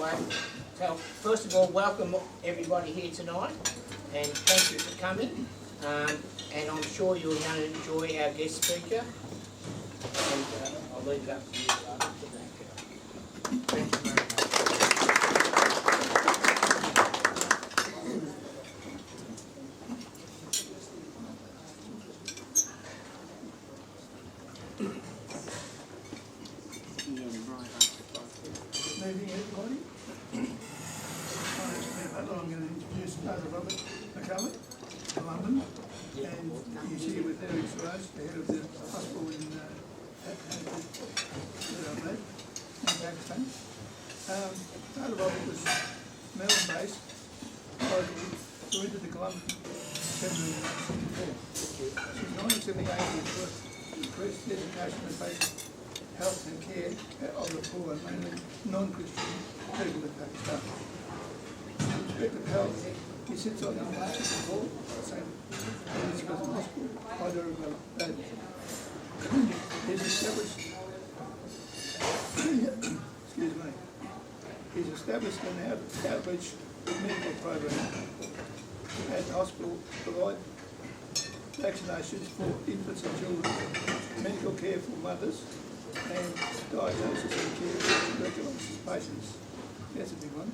So first of all, welcome everybody here tonight, and thank you for coming. And I'm sure you're going to enjoy our guest speaker. And I'll leave it up to you. Thank you very much. Good evening, everybody. My name's Fr Butler. I'm going to introduce Fr Robert McCulloch, Columban, and he's here with Eric Siraj, the head of the hospital in Pakistan. Fr Robert was Melbourne-based, who entered the Columban Central in 1974. Since 1978, he's worked to increase the education and basic health and care of the poor, mainly non-Christian people in Pakistan. In respect of health, he sits on the National Board of St. Hospital, Hyderabad. He's established an outreach medical program at the hospital to provide vaccinations for infants and children, medical care for mothers, and diagnosis and care of tuberculosis patients. That's a big one.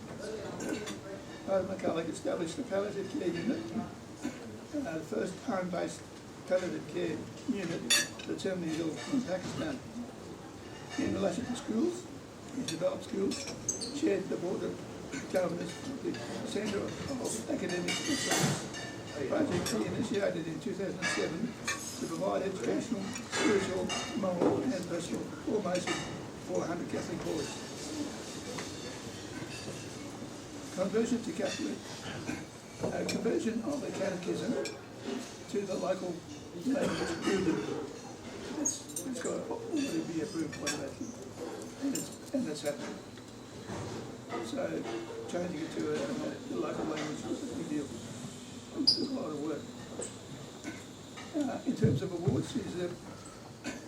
Fr McCulloch established the palliative care unit, the first home-based palliative care unit for terminally ill in Pakistan. In relation to schools, he developed schools, chaired the board of governors of the Centre of Academic Excellence project he initiated in 2007 to provide educational, spiritual, moral and personal formation for 100 Catholic boys. Conversion to Catholic, conversion of the catechism to the local language. It's got to already be approved by the Vatican, and that's happening. So changing it to the local language is a big deal. It's a lot of work. In terms of awards,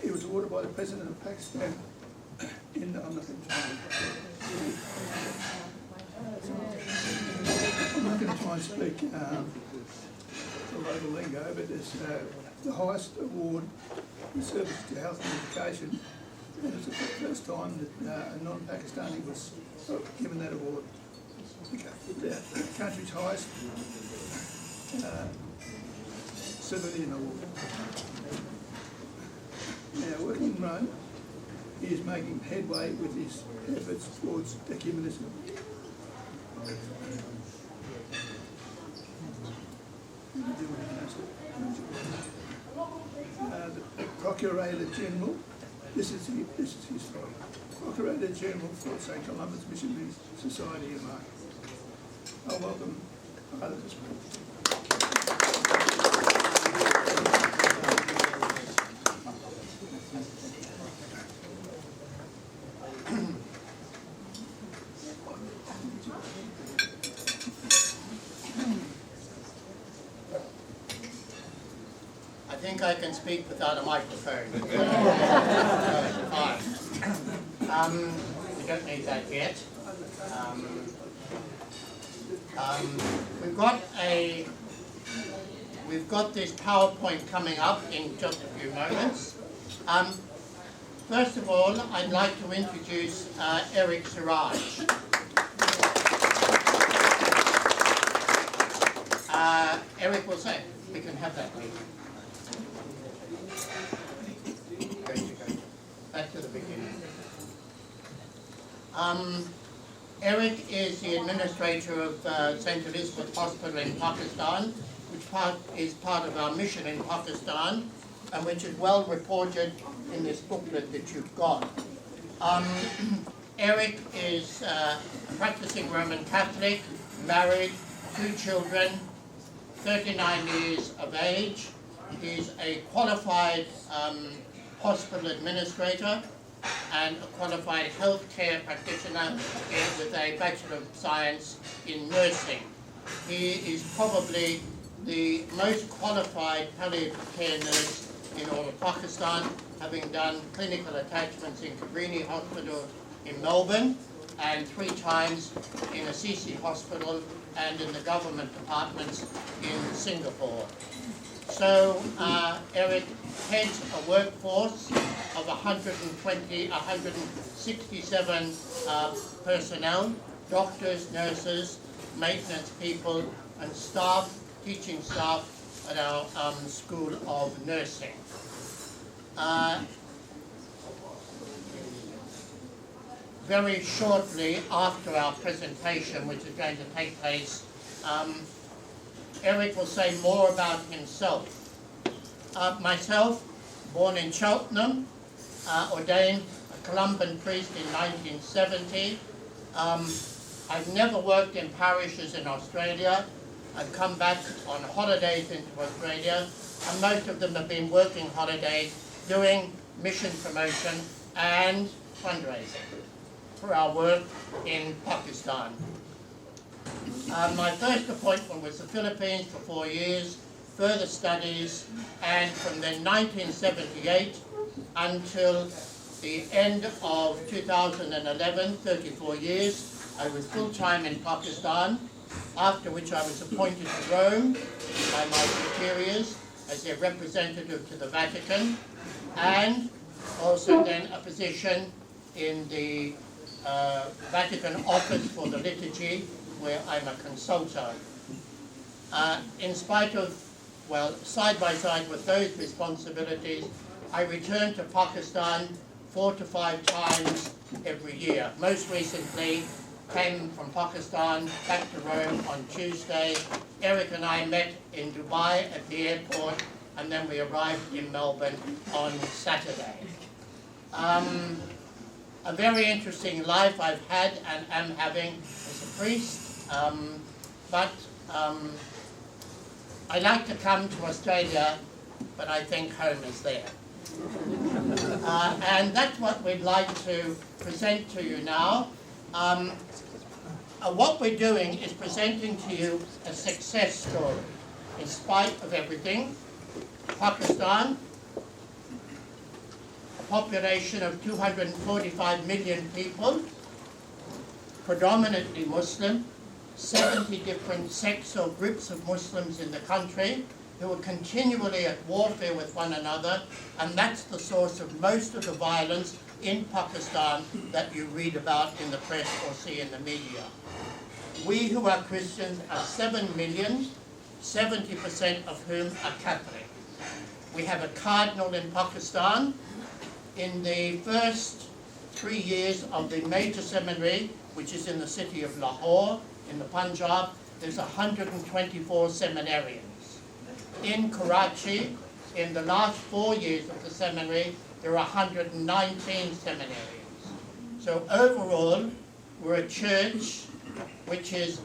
he was awarded by the President of Pakistan I'm not going to try and speak the local lingo, but it's the highest award in service to health and education, and it's the first time that a non-Pakistani was given that award. The country's highest civilian award. Now, working in Rome, he is making headway with his efforts towards ecumenism. The Procurator General, this is his story. Procurator General for St. Columban's Missionary Society of St. I welcome Father to speak. I think I can speak without a microphone. Fine. We don't need that yet. We've got this PowerPoint coming up in just a few moments. First of all, I'd like to introduce Eric Siraj. Eric will say, we can have that meeting. Back to the beginning. Eric is the administrator of St. Elizabeth Hospital in Pakistan, which is part of our mission in Pakistan, and which is well reported in this booklet that you've got. Eric is a practicing Roman Catholic, married, 2 children, 39 years of age. He's a qualified hospital administrator and a qualified healthcare practitioner with a Bachelor of Science in Nursing. He is probably the most qualified palliative care nurse in all of Pakistan, having done clinical attachments in Cabrini Hospital in Melbourne and 3 times in a CC hospital and in the government departments in Singapore. So Eric heads a workforce of 167 personnel, doctors, nurses, maintenance people, and staff, teaching staff at our School of Nursing. Very shortly after our presentation, which is going to take place, Eric will say more about himself. Myself, born in Cheltenham, ordained a Columban priest in 1970. I've never worked in parishes in Australia. I've come back on holidays into Australia, and most of them have been working holidays doing mission promotion and fundraising for our work in Pakistan. My first appointment was the Philippines for 4 years, further studies, and from then 1978 until the end of 2011, 34 years, I was full-time in Pakistan, after which I was appointed to Rome by my superiors as their representative to the Vatican, and also then a position in the Vatican Office for the Liturgy, where I'm a consultant. In spite of, well, side by side with those responsibilities, I return to Pakistan 4 to 5 times every year. Most recently, came from Pakistan back to Rome on Tuesday. Eric and I met in Dubai at the airport, and then we arrived in Melbourne on Saturday. A very interesting life I've had and am having as a priest, but I like to come to Australia, but I think home is there. And that's what we'd like to present to you now. What we're doing is presenting to you a success story. In spite of everything, Pakistan, a population of 245 million people, predominantly Muslim, 70 different sects or groups of Muslims in the country who are continually at warfare with one another, and that's the source of most of the violence in Pakistan that you read about in the press or see in the media. We who are Christians are 7 million, 70% of whom are Catholic. We have a cardinal in Pakistan. In the first 3 years of the major seminary, which is in the city of Lahore, in the Punjab, there's 124 seminarians. In Karachi, in the last 4 years of the seminary, there are 119 seminarians. So overall, we're a church which is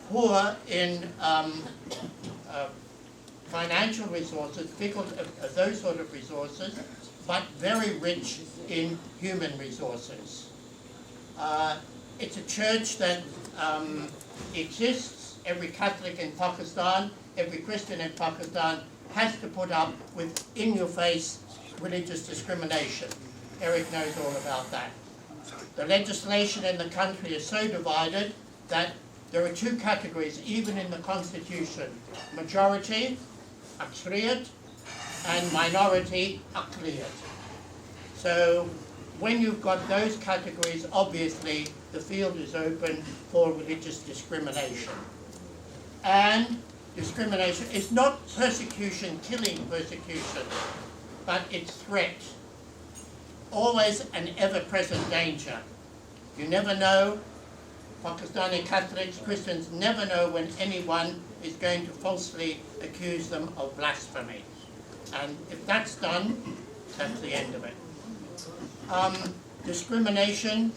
poor in financial resources, those sort of resources, but very rich in human resources. It's a church that exists. Every Catholic in Pakistan, every Christian in Pakistan has to put up with in-your-face religious discrimination. Eric knows all about that. The legislation in the country is so divided that there are 2 categories, even in the Constitution: majority, Aksariyat, and minority, Aqliyat. So when you've got those categories, obviously the field is open for religious discrimination. And discrimination is not persecution, killing persecution, but it's threat. Always an ever-present danger. You never know, Pakistani Catholics, Christians never know when anyone is going to falsely accuse them of blasphemy. And if that's done, that's the end of it. Discrimination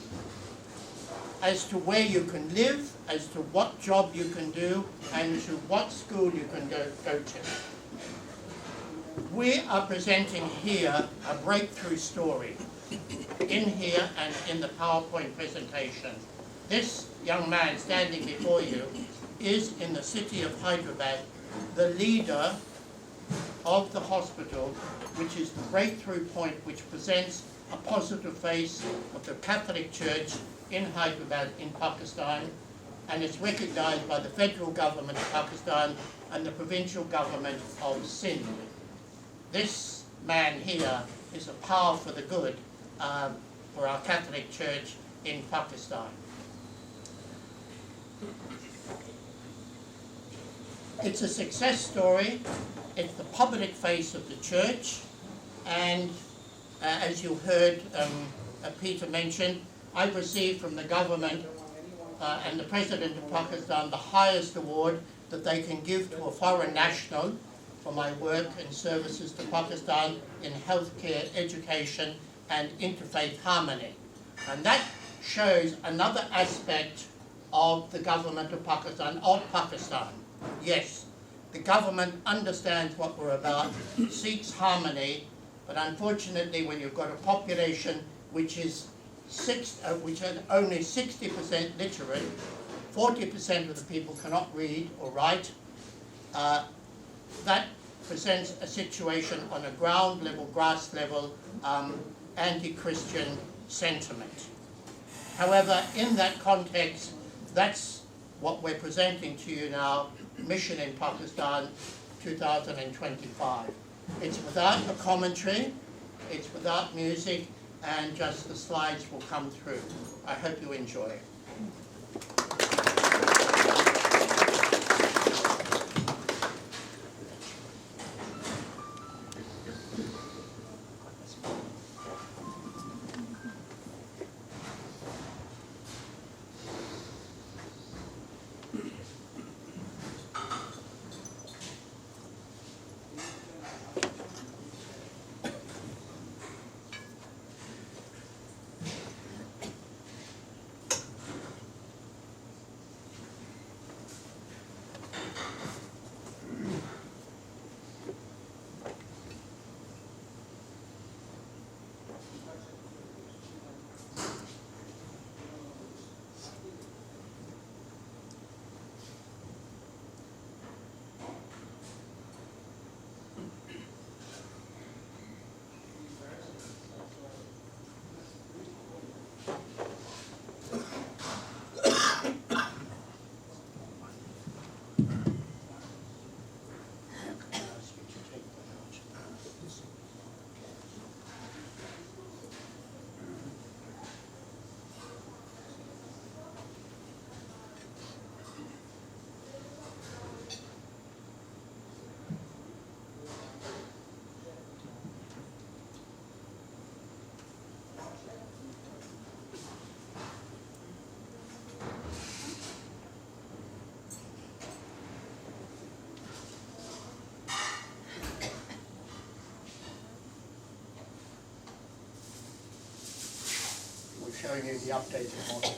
as to where you can live, as to what job you can do, and to what school you can go to. We are presenting here a breakthrough story, in here and in the PowerPoint presentation. This young man standing before you is in the city of Hyderabad, the leader of the hospital, which is the breakthrough point which presents a positive face of the Catholic Church in Hyderabad in Pakistan, and it's recognized by the federal government of Pakistan and the provincial government of Sindh. This man here is a power for the good for our Catholic Church in Pakistan. It's a success story. It's the public face of the church, and as you heard Peter mention, I've received from the government and the President of Pakistan the highest award that they can give to a foreign national for my work and services to Pakistan in healthcare, education and interfaith harmony. And that shows another aspect of the government of Pakistan, Yes, the government understands what we're about, seeks harmony, but unfortunately when you've got a population which is only 60% literate, 40% of the people cannot read or write, that presents a situation on a ground level, grass level, anti-Christian sentiment. However, in that context, that's what we're presenting to you now, Mission in Pakistan 2025. It's without a commentary, it's without music, and just the slides will come through. I hope you enjoy it. Showing you the updated model.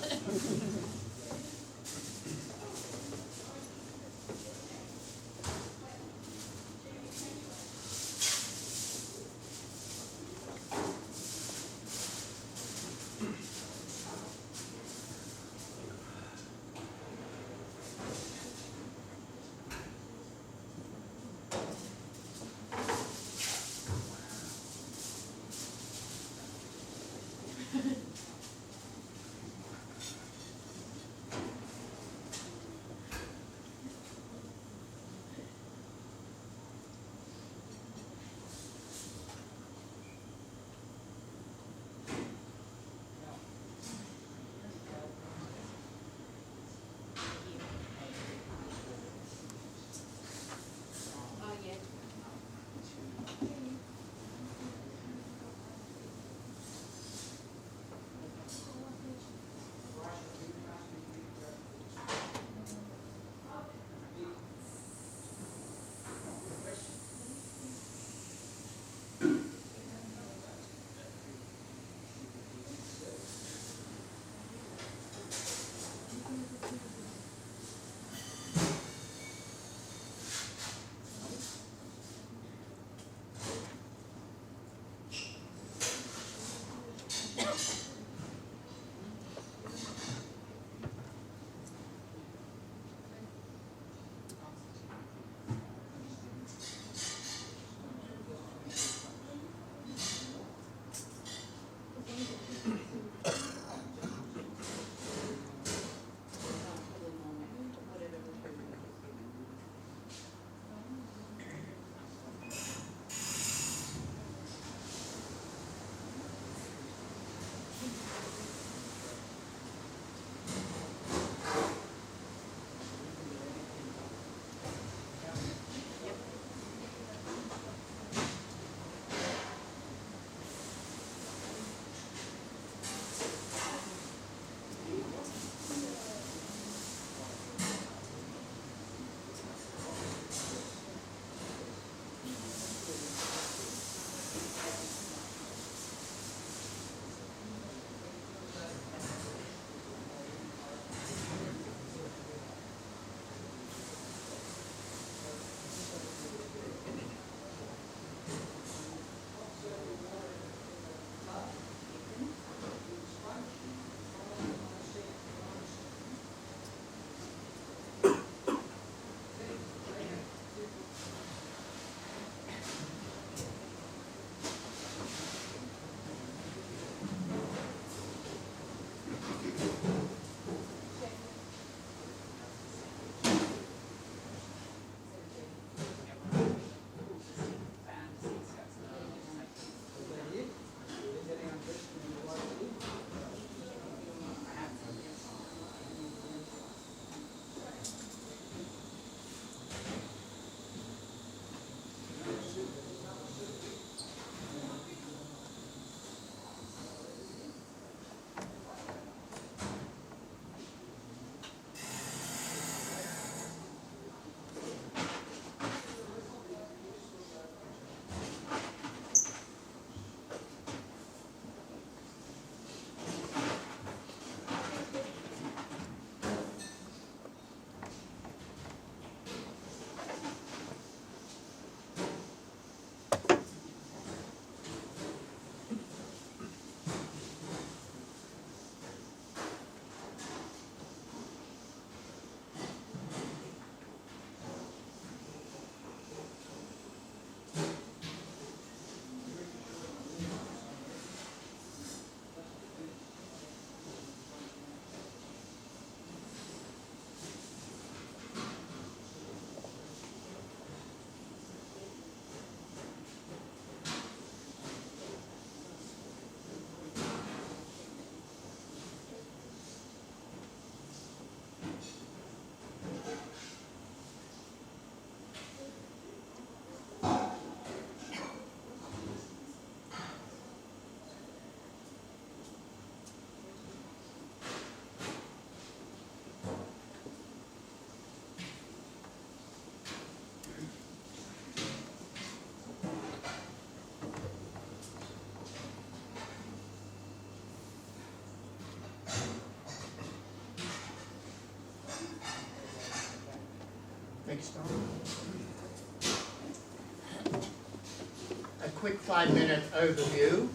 A quick 5-minute overview.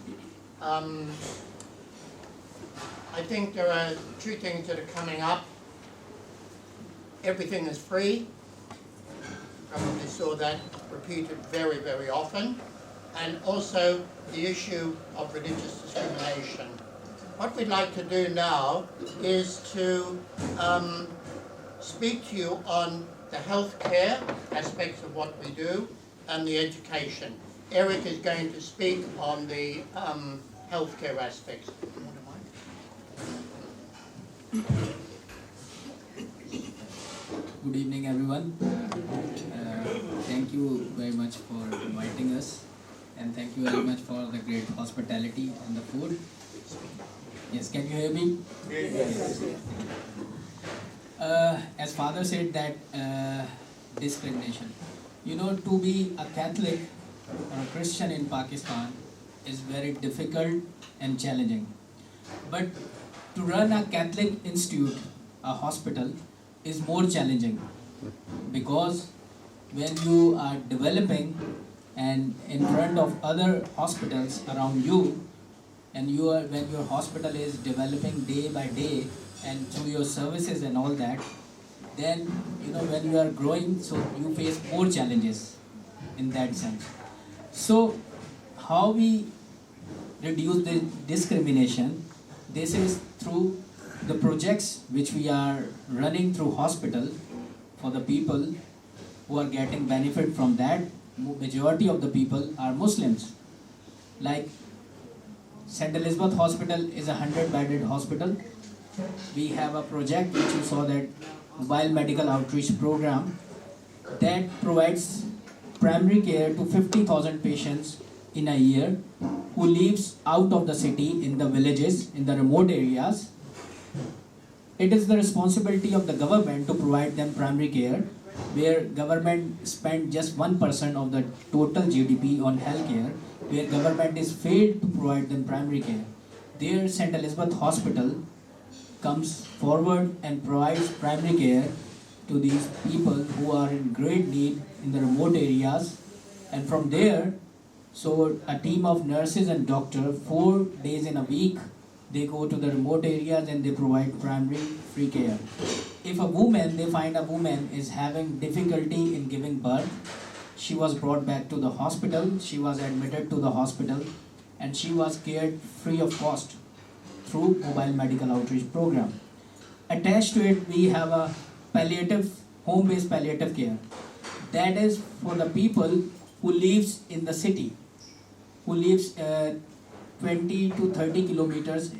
I think there are two things that are coming up. Everything is free. Probably saw that repeated very, very often. And also the issue of religious discrimination. What we'd like to do now is to speak to you on the healthcare aspects of what we do and the education. Eric is going to speak on the healthcare aspects. Good evening, everyone. Thank you very much for inviting us, and thank you very much for the great hospitality and the food. Yes, can you hear me? Yes. As Father said that discrimination. You know, to be a Catholic or a Christian in Pakistan is very difficult and challenging. But to run a Catholic institute, a hospital, is more challenging, because when you are developing and in front of other hospitals around you, and when your hospital is developing day by day and through your services and all that, then you know when you are growing, so you face more challenges in that sense. So how we reduce the discrimination? This is through the projects which we are running through hospital for the people who are getting benefit from that. Majority of the people are Muslims. Like St. Elizabeth Hospital is a 100-bedded hospital. We have a project which you saw, that mobile medical outreach program that provides primary care to 50,000 patients in a year who lives out of the city, in the villages, in the remote areas. It is the responsibility of the government to provide them primary care, where government spend just 1% of the total GDP on healthcare, where government is failed to provide them primary care. There St. Elizabeth Hospital comes forward and provides primary care to these people who are in great need in the remote areas. And from there, so a team of nurses and doctors, 4 days in a week, they go to the remote areas and they provide primary free care. If a woman, they find a woman is having difficulty in giving birth, she was brought back to the hospital, she was admitted to the hospital, and she was cared free of cost through mobile medical outreach program. Attached to it, we have a palliative, home-based palliative care. That is for the people who lives in the city, who lives 20 to 30 kilometers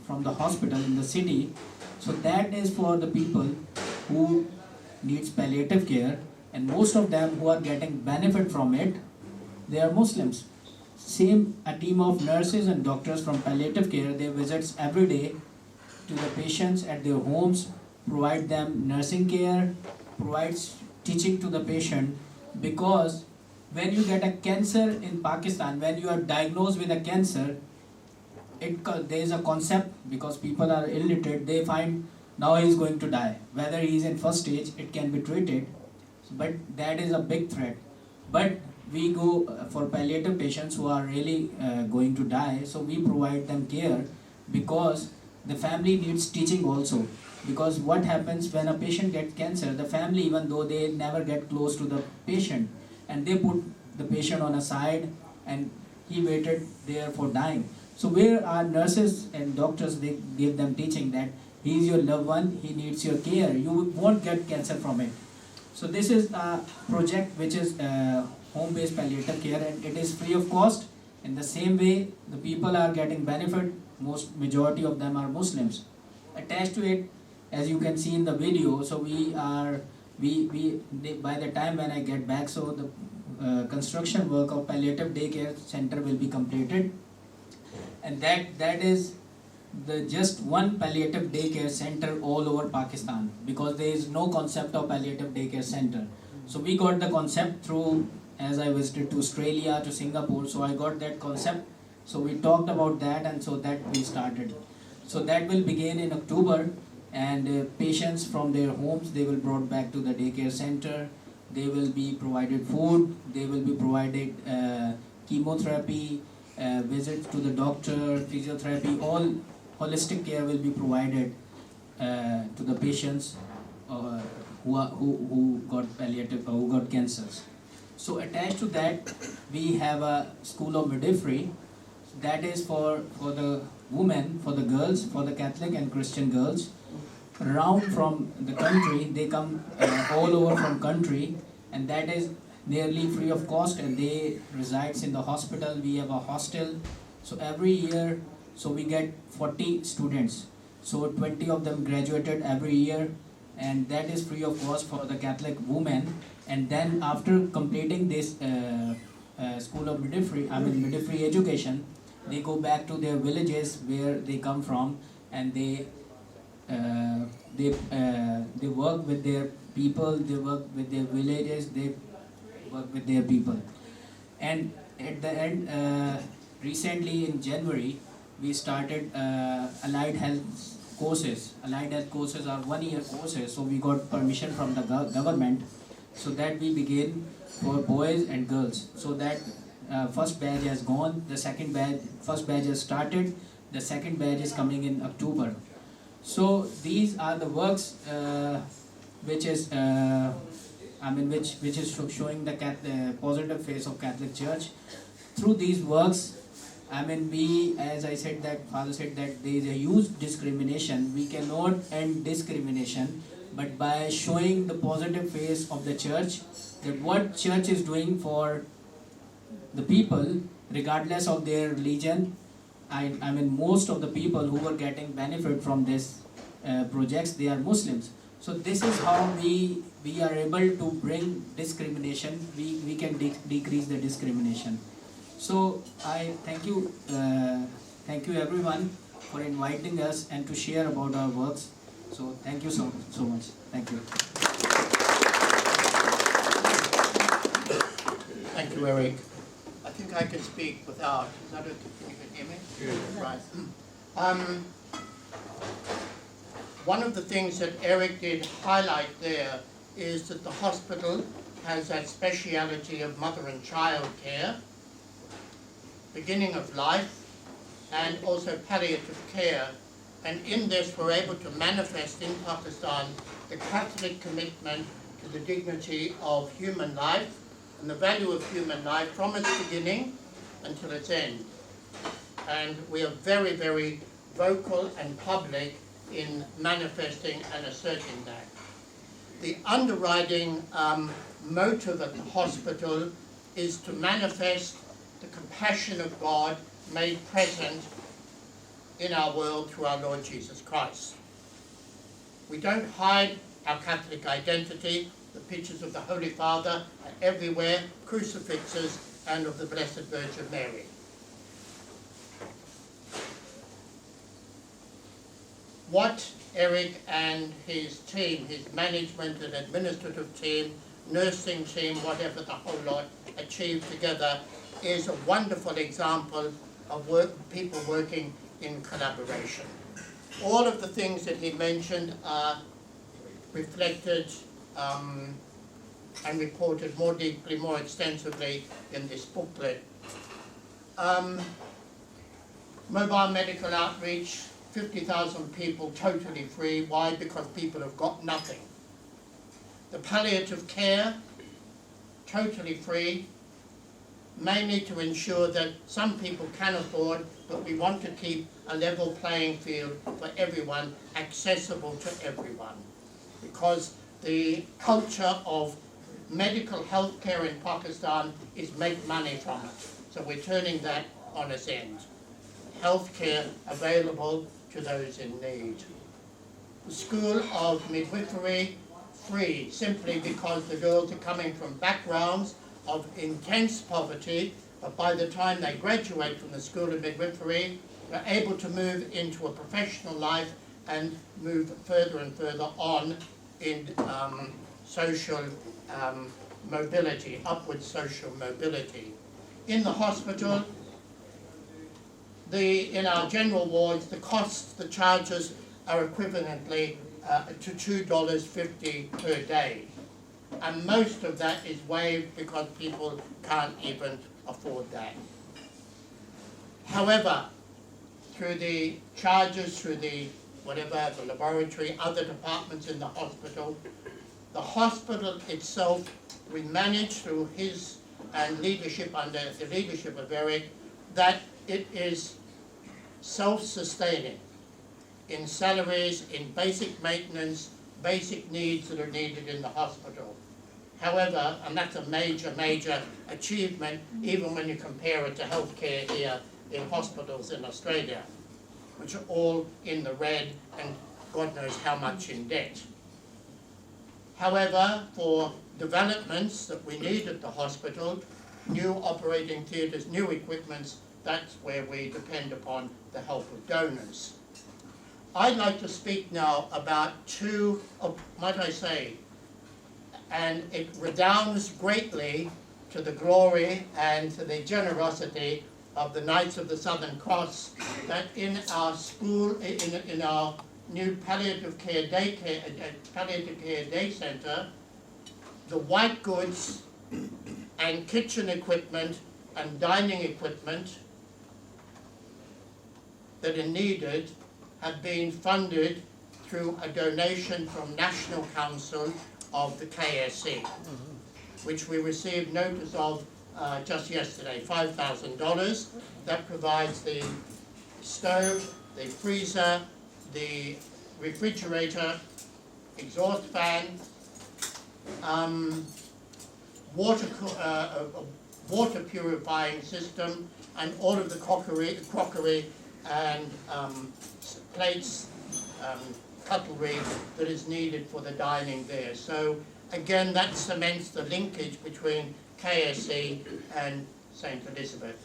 from the hospital in the city. So that is for the people who needs palliative care, and most of them who are getting benefit from it, they are Muslims. Same, a team of nurses and doctors from palliative care, they visits every day to the patients at their homes, provide them nursing care, provides teaching to the patient. Because when you get a cancer in Pakistan, when you are diagnosed with a cancer, there is a concept, because people are illiterate, they find now he is going to die. Whether he is in first stage, it can be treated, but that is a big threat. But we go for palliative patients who are really going to die, so we provide them care, because the family needs teaching also. Because what happens when a patient gets cancer, the family, even though they never get close to the patient, and they put the patient on a side and he waited there for dying. So where our nurses and doctors, they give them teaching that he is your loved one, he needs your care, you won't get cancer from it. So this is a project which is home-based palliative care, and it is free of cost. In the same way, the people are getting benefit, majority of them are Muslims. Attached to it, as you can see in the video, so by the time when I get back, so the construction work of palliative daycare center will be completed, and that is the just one palliative daycare center all over Pakistan, because there is no concept of palliative daycare center. So we got the concept through, as I visited to Australia, to Singapore, so I got that concept. So we talked about that, and so that we started. So that will begin in October, and patients from their homes, they will brought back to the daycare center. They will be provided food, they will be provided chemotherapy, visits to the doctor, physiotherapy, all holistic care will be provided to the patients who got palliative or who got cancers. So attached to that, we have a school of midwifery that is for the women, for the girls, for the Catholic and Christian girls around from the country. They come all over from country, and that is nearly free of cost, and they resides in the hospital. We have a hostel, so every year, so we get 40 students, so 20 of them graduated every year, and that is free of cost for the Catholic women. And then after completing this school of midwifery, midwifery education, they go back to their villages where they come from, and they work with their people, they work with their villages, they work with their people. And at the end, recently in January, we started allied health courses. Allied health courses are 1-year courses, so we got permission from the government, so that we begin for boys and girls. So that first batch has gone, first batch has started, the second batch is coming in October. So these are the works which is which is showing the positive face of Catholic Church. Through these works, we, as I said, that Father said that there is a huge discrimination. We cannot end discrimination, but by showing the positive face of the Church, that what Church is doing for the people, regardless of their religion. Most of the people who are getting benefit from this projects, they are Muslims. So this is how we are able to bring discrimination. We can decrease the discrimination. So I thank you everyone for inviting us and to share about our works. So thank you so much. Thank you. Thank you, Eric. I think I can speak without. Is that okay? You can hear me? Yeah. Right. One of the things that Eric did highlight there is that the hospital has that speciality of mother and child care, beginning of life, and also palliative care. And in this, we're able to manifest in Pakistan the Catholic commitment to the dignity of human life and the value of human life from its beginning until its end. And we are very, very vocal and public in manifesting and asserting that. The underwriting motive at the hospital is to manifest the compassion of God made present in our world through our Lord Jesus Christ. We don't hide our Catholic identity. The pictures of the Holy Father are everywhere, crucifixes, and of the Blessed Virgin Mary. What Eric and his team, his management and administrative team, nursing team, whatever the whole lot, achieved together is a wonderful example of people working in collaboration. All of the things that he mentioned are reflected and reported more deeply, more extensively in this booklet. Mobile medical outreach, 50,000 people totally free. Why? Because people have got nothing. The palliative care, totally free, mainly to ensure that some people can afford, but we want to keep a level playing field for everyone, accessible to everyone. Because the culture of medical health care in Pakistan is make money from it. So we're turning that on its end. Health care available to those in need. The School of Midwifery, free, simply because the girls are coming from backgrounds of intense poverty, but by the time they graduate from the School of Midwifery, they're able to move into a professional life and move further and further on in social mobility, upward social mobility. In the hospital, in our general wards, the costs, the charges are equivalently to $2.50 per day. And most of that is waived because people can't even afford that. However, through the charges, through the laboratory, other departments in the hospital itself, we managed through his and leadership, under the leadership of Eric, that it is self-sustaining in salaries, in basic maintenance, basic needs that are needed in the hospital. However, and that's a major, major achievement, even when you compare it to healthcare here in hospitals in Australia, which are all in the red and God knows how much in debt. However, for developments that we need at the hospital, new operating theatres, new equipments, that's where we depend upon the help of donors. I'd like to speak now about two, might I say, and it redounds greatly to the glory and to the generosity of the Knights of the Southern Cross, that in our school, in our new palliative care day centre, the white goods and kitchen equipment and dining equipment that are needed have been funded through a donation from National Council of the KSC, which we received notice of just yesterday, $5,000. That provides the stove, the freezer, the refrigerator, exhaust fan, water purifying system, and all of the crockery and plates, cutlery that is needed for the dining there. So again, that cements the linkage between KSC and St Elizabeth.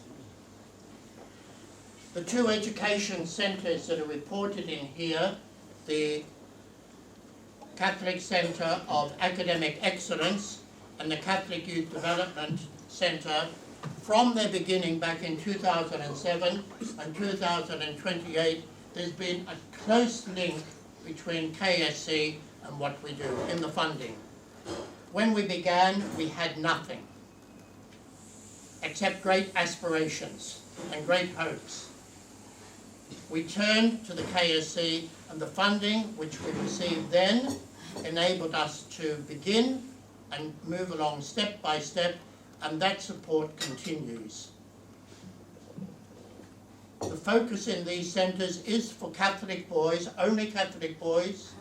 The two education centres that are reported in here, the Catholic Centre of Academic Excellence and the Catholic Youth Development Centre, from their beginning back in 2007 and 2028, there's been a close link between KSC and what we do in the funding. When we began, we had nothing except great aspirations and great hopes. We turned to the KSC, and the funding which we received then enabled us to begin and move along step by step, and that support continues. The focus in these centres is for Catholic boys, only Catholic boys,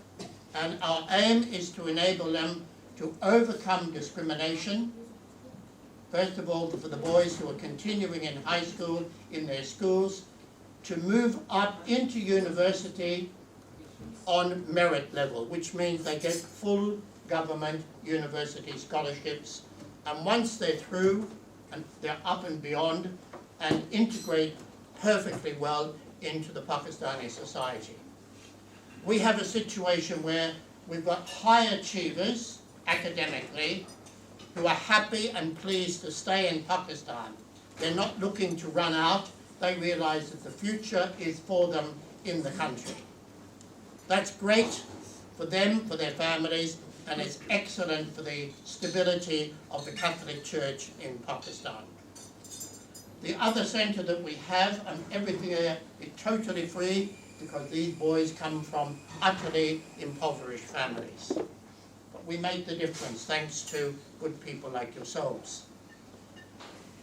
and our aim is to enable them to overcome discrimination, first of all for the boys who are continuing in high school, in their schools, to move up into university on merit level, which means they get full government university scholarships, and once they're through and they're up and beyond, and integrate perfectly well into the Pakistani society. We have a situation where we've got high achievers academically who are happy and pleased to stay in Pakistan. They're not looking to run out. They realise that the future is for them in the country. That's great for them, for their families, and it's excellent for the stability of the Catholic Church in Pakistan. The other centre that we have, and everything there is totally free because these boys come from utterly impoverished families. But we make the difference thanks to good people like yourselves.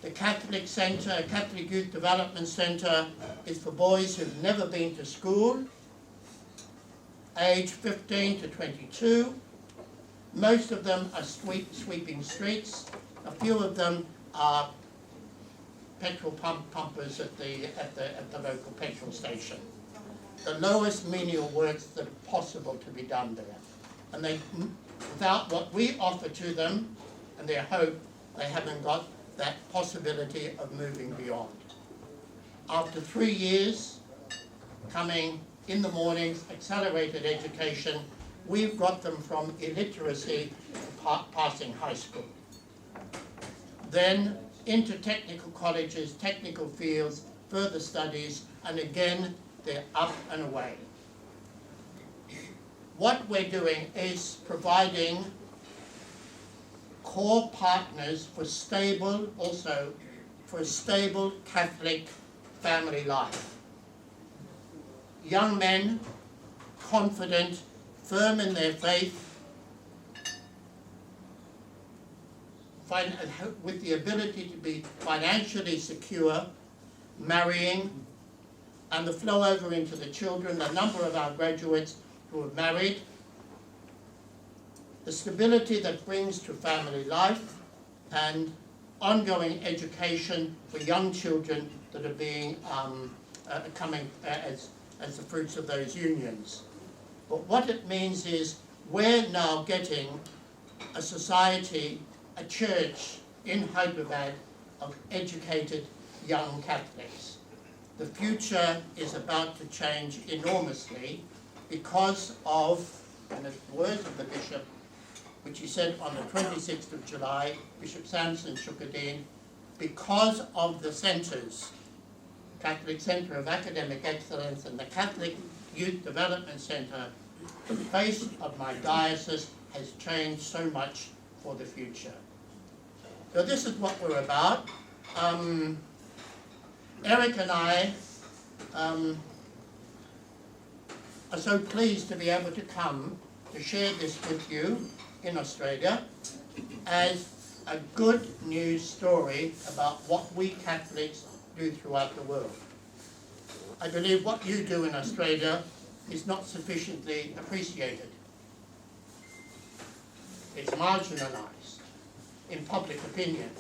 The Catholic Centre, Catholic Youth Development Centre, is for boys who've never been to school, aged 15 to 22. Most of them are sweeping streets. A few of them are petrol pumpers at the local petrol station. The lowest menial works that are possible to be done there. And they, without what we offer to them and their hope, they haven't got that possibility of moving beyond. After 3 years, coming in the mornings, accelerated education, we've got them from illiteracy to passing high school. Then into technical colleges, technical fields, further studies, and again, they're up and away. what we're doing is providing core partners for stable Catholic family life. Young men, confident, firm in their faith, with the ability to be financially secure, marrying, and the flow over into the children, the number of our graduates who have married, the stability that brings to family life, and ongoing education for young children that are being coming as the fruits of those unions. But what it means is we're now getting a society, a church in Hyderabad of educated young Catholics. The future is about to change enormously because of, and the words of the bishop, which he said on the 26th of July, Bishop Samson Shukadeen, because of the centres, Catholic Centre of Academic Excellence and the Catholic Youth Development Centre, the face of my diocese has changed so much for the future. So this is what we're about. Eric and I are so pleased to be able to come to share this with you in Australia as a good news story about what we Catholics do throughout the world. I believe what you do in Australia is not sufficiently appreciated. It's marginalised in public opinion.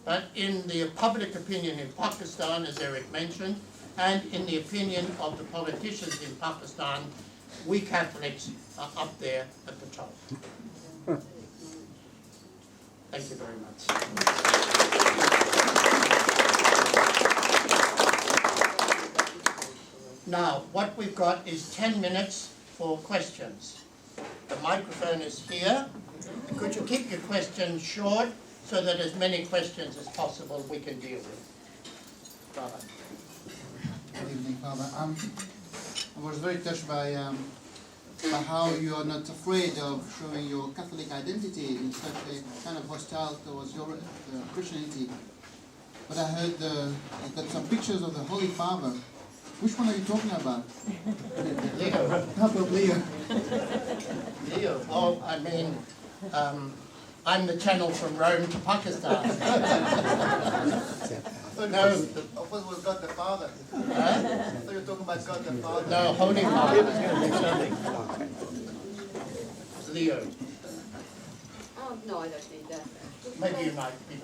But in the public opinion in Pakistan, as Eric mentioned, and in the opinion of the politicians in Pakistan, we Catholics are up there at the top. Thank you very much. Now, what we've got is 10 minutes for questions. The microphone is here. Could you keep your questions short so that as many questions as possible we can deal with? Father. Good evening, Father. I was very touched by how you are not afraid of showing your Catholic identity in such a kind of hostile towards your Christianity. But I heard you've got some pictures of the Holy Father. Which one are you talking about? Leo. How about Leo? Leo. Oh, I mean, I'm the channel from Rome to Pakistan. No. I thought it was God the Father. I thought you were talking about God the Father. No, Holy Father. Leo. No, I don't need that. Maybe you might be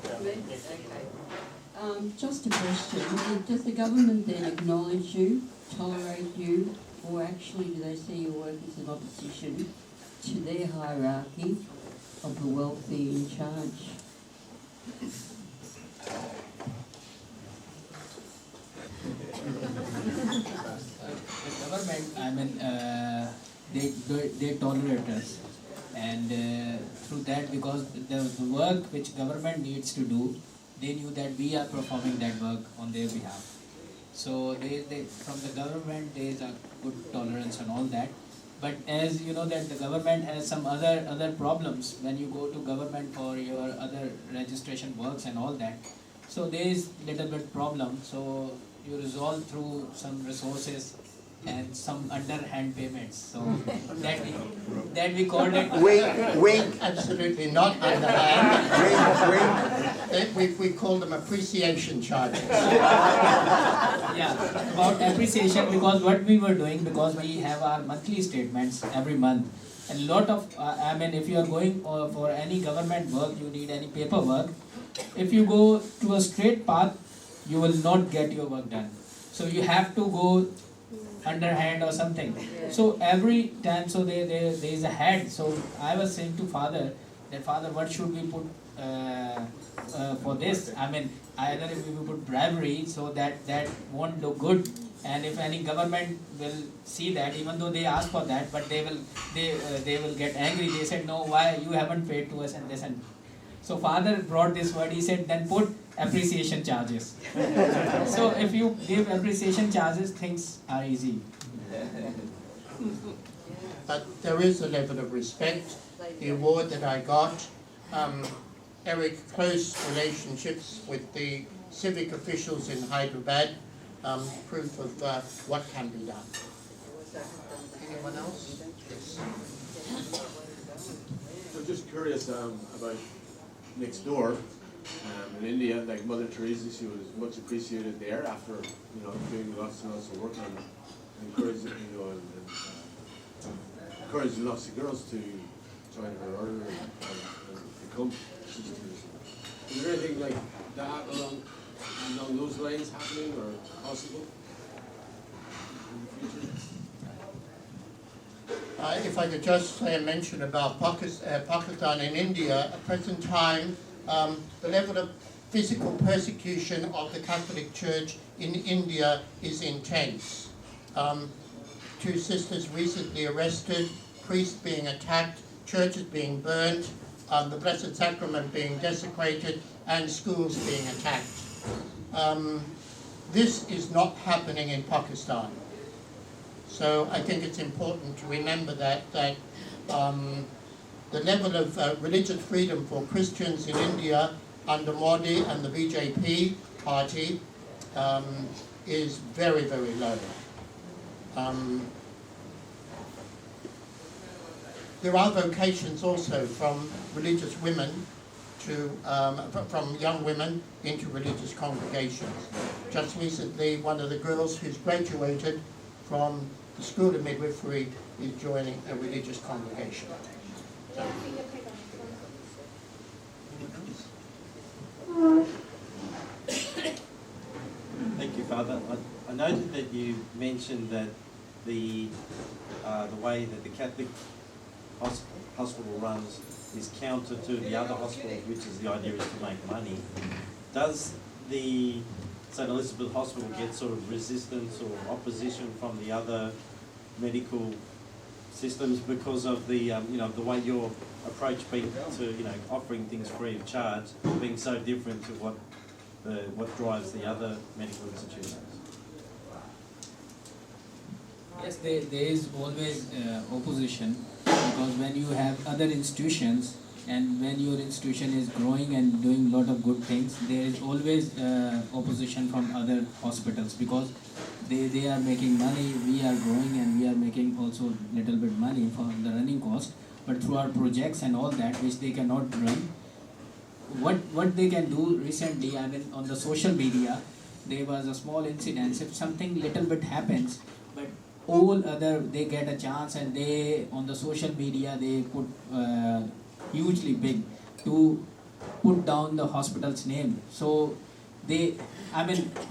Okay. Just a question. Does the government then acknowledge you, tolerate you, or actually do they see your work as an opposition to their hierarchy of the wealthy in charge? The government, I mean, they tolerate us, and through that, because the work which government needs to do, they knew that we are performing that work on their behalf. So they from the government there is a good tolerance and all that. But as you know that the government has some other problems when you go to government for your other registration works and all that. So there is little bit problem. So you resolve through some resources and some underhand payments. So that we called it. Wink. Absolutely not underhand. We call them appreciation charges. Yeah, about appreciation, because what we were doing, because we have our monthly statements every month, and lot of I mean, if you are going for any government work, you need any paperwork. If you go to a straight path, you will not get your work done. So you have to go underhand or something. So every time, so there is a head. So I was saying to Father that, Father, what should we put for this? I mean, either if we put bribery, so that won't look good, and if any government will see that, even though they ask for that, but they will get angry. They said, no, why you haven't paid to us and this and. So Father brought this word. He said, then put appreciation charges. So if you give appreciation charges, things are easy. but there is a level of respect. The award that I got, Eric, close relationships with the civic officials in Hyderabad, proof of what can be done. Anyone else? Yes. I'm just curious about next door. In India, like Mother Teresa, she was much appreciated there after, doing lots and lots of work and encouraging, encouraging lots of girls to join her order and become sisters. Is there anything like that along those lines happening or possible in the future? If I could just say a mention about Pakistan and India, at present time, the level of physical persecution of the Catholic Church in India is intense. 2 sisters recently arrested, priests being attacked, churches being burned, the Blessed Sacrament being desecrated, and schools being attacked. This is not happening in Pakistan. So I think it's important to remember that the level of religious freedom for Christians in India under Modi and the BJP party is very, very low. There are vocations also from religious women to, from young women into religious congregations. Just recently, one of the girls who's graduated from the School of Midwifery is joining a religious congregation. So. Thank you, Father. I noted that you mentioned that the way that the Catholic hospital runs is counter to the other hospitals, which is the idea is to make money. Does the St Elizabeth Hospital get sort of resistance or opposition from the other medical systems because of the the way your approach being to offering things free of charge being so different to what drives the other medical institutions? Yes, there is always opposition, because when you have other institutions and when your institution is growing and doing a lot of good things, there is always opposition from other hospitals, because they are making money, we are growing and we are making also little bit money for the running cost, but through our projects and all that which they cannot run. What they can do recently, I mean on the social media, there was a small incident, if something little bit happens, but all other, they get a chance and they on the social media they put hugely big to put down the hospital's name. So there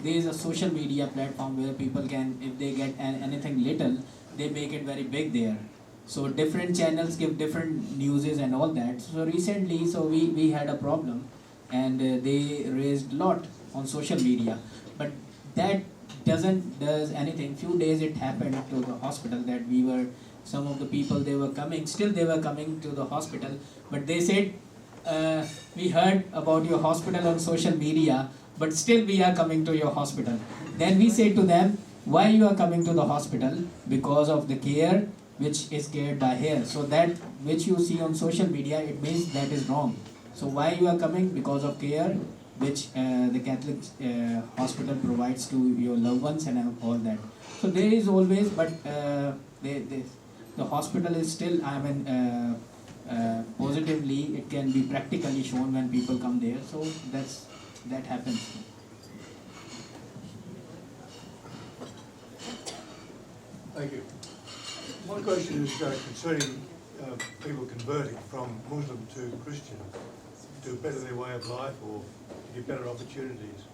is a social media platform where people can, if they get anything little, they make it very big there. So different channels give different newses and all that. So recently, we had a problem and they raised a lot on social media, but that does anything. Few days it happened to the hospital that some of the people they were coming to the hospital, but they said we heard about your hospital on social media, but still we are coming to your hospital. Then we say to them, why you are coming to the hospital? Because of the care which is cared by here. So that which you see on social media, it means that is wrong. So why you are coming? Because of care which the Catholic hospital provides to your loved ones and all that. So there is always, but the hospital is still, positively, it can be practically shown when people come there. So that happens. Thank you. My question is concerning people converting from Muslim to Christian to better their way of life or to get better opportunities.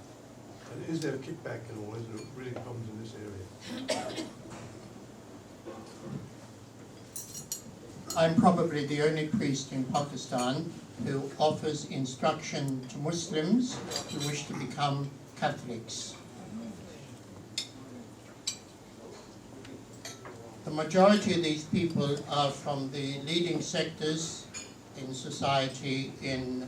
And is there a kickback at all? Is there really problems in this area? I'm probably the only priest in Pakistan who offers instruction to Muslims who wish to become Catholics. The majority of these people are from the leading sectors in society in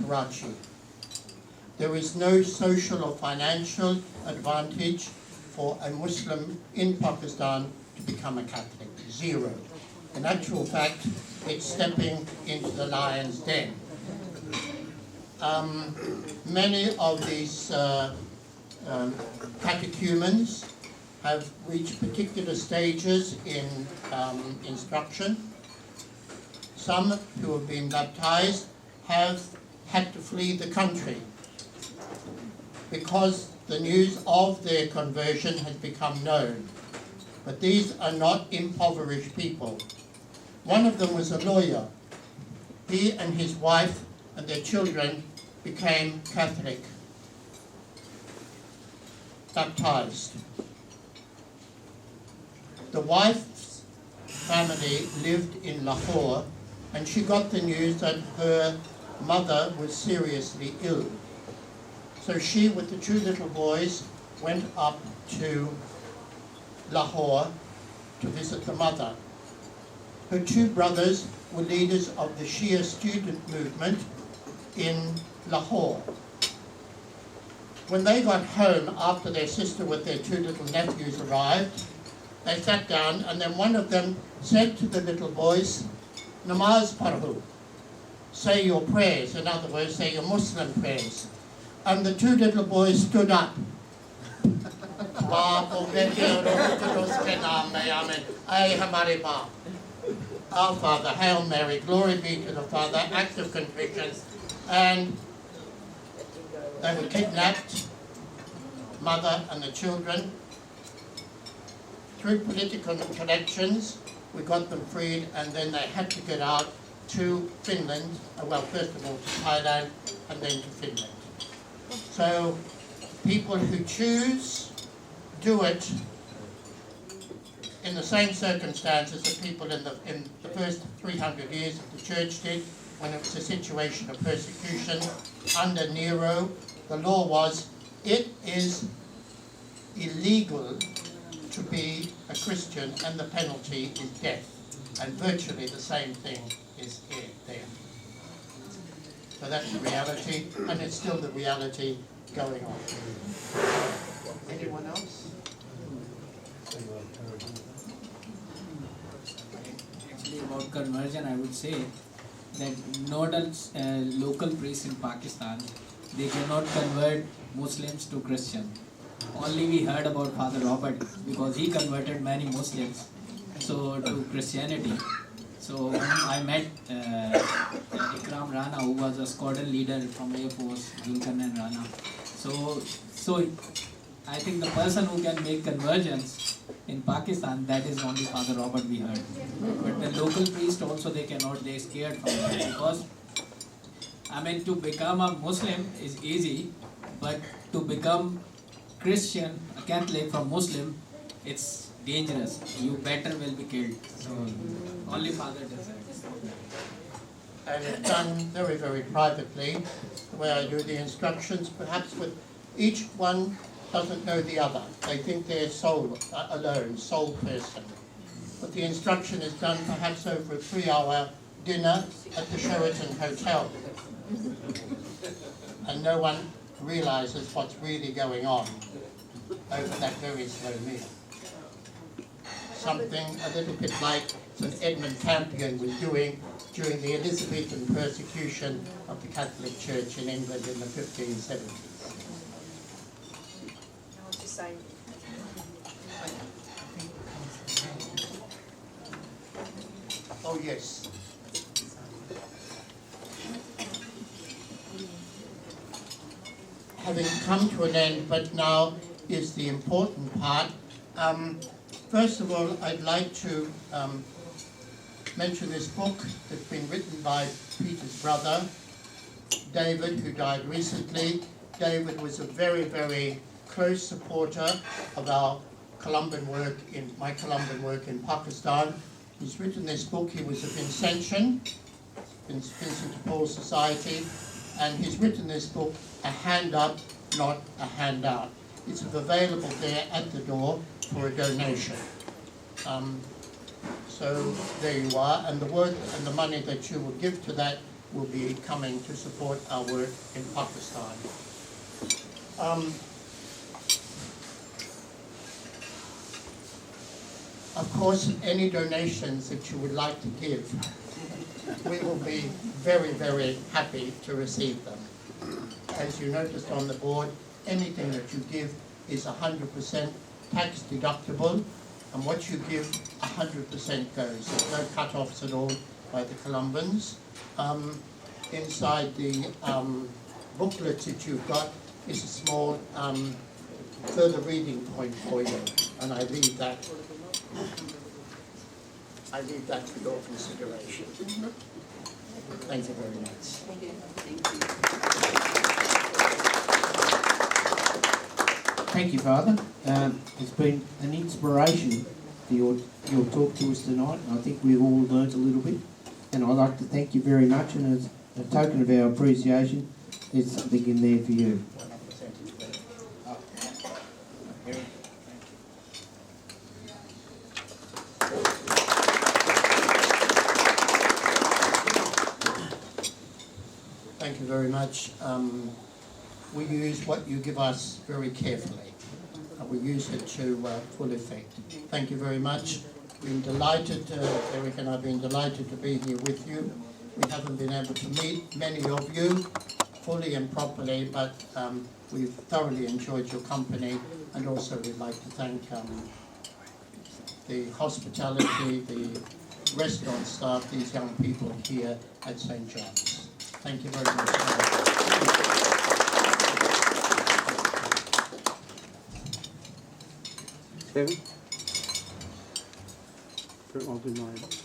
Karachi. There is no social or financial advantage for a Muslim in Pakistan to become a Catholic. Zero. In actual fact, it's stepping into the lion's den. Many of these catechumens have reached particular stages in instruction. Some who have been baptized have had to flee the country because the news of their conversion has become known. But these are not impoverished people. One of them was a lawyer. He and his wife and their children became Catholic, baptized. The wife's family lived in Lahore, and she got the news that her mother was seriously ill. So she, with the two little boys, went up to Lahore to visit the mother. Her two brothers were leaders of the Shia student movement in Lahore. When they got home after their sister with their two little nephews arrived, they sat down, and then one of them said to the little boys, "Namaz parho," say your prayers, in other words, say your Muslim prayers. And the two little boys stood up. Our Father, Hail Mary, glory be to the Father, act of contrition. And they were kidnapped, mother and the children. Through political connections, we got them freed, and then they had to get out to Finland, well, first of all to Thailand, and then to Finland. So people who choose do it in the same circumstances that people in the first 300 years of the church did, when it was a situation of persecution. Under Nero, the law was, it is illegal to be a Christian, and the penalty is death. And virtually the same thing is here, there. So that's the reality, and it's still the reality going on. Anyone else? Actually, about conversion, I would say that nodal local priests in Pakistan, they cannot convert Muslims to Christian. Only we heard about Fr Robert because he converted many Muslims to Christianity. So when I met Ikram Rana, who was a squadron leader from Air Force, Zulkarnain and Rana. So I think the person who can make conversions in Pakistan, that is only Fr Robert we heard. But the local priest also, they're scared from that, because I mean, to become a Muslim is easy, but to become Christian, a Catholic from Muslim, it's dangerous. You better will be killed. So only Father does that. And it's done very, very privately, the way I do the instructions, perhaps with each one doesn't know the other. They think they're sole person. But the instruction is done perhaps over a 3-hour dinner at the Sheraton Hotel. And no one realizes what's really going on over that very slow meal. Something a little bit like St Edmund Campion was doing during the Elizabethan persecution of the Catholic Church in England in the 1570s. Oh yes. Having come to an end, but now is the important part. First of all, I'd like to mention this book that's been written by Peter's brother, David, who died recently. David was a very, very close supporter of our Columban work, my Columban work in Pakistan. He's written this book. He was a Vincentian, Vincent de Paul Society, and he's written this book, A Hand Up, Not a Handout. It's available there at the door for a donation. So there you are, and the work and the money that you will give to that will be coming to support our work in Pakistan. Of course, any donations that you would like to give, we will be very, very happy to receive them. As you noticed on the board, anything that you give is 100% tax deductible, and what you give, 100% goes. There's no cut-offs at all by the Columbans. Inside the booklets that you've got is a small further reading point for you, and I leave that for your consideration. Thank you very much. Thank you, Father. It's been an inspiration for your talk to us tonight. I think we've all learnt a little bit, and I'd like to thank you very much, and as a token of our appreciation, there's something in there for you. Thank you very much. We use what you give us very carefully. We use it to full effect. Thank you very much. We've been delighted, Eric and I have been delighted to be here with you. We haven't been able to meet many of you fully and properly, but we've thoroughly enjoyed your company, and also we'd like to thank the hospitality, the restaurant staff, these young people here at St John's. Thank you very much. Kevin? I'll do mine.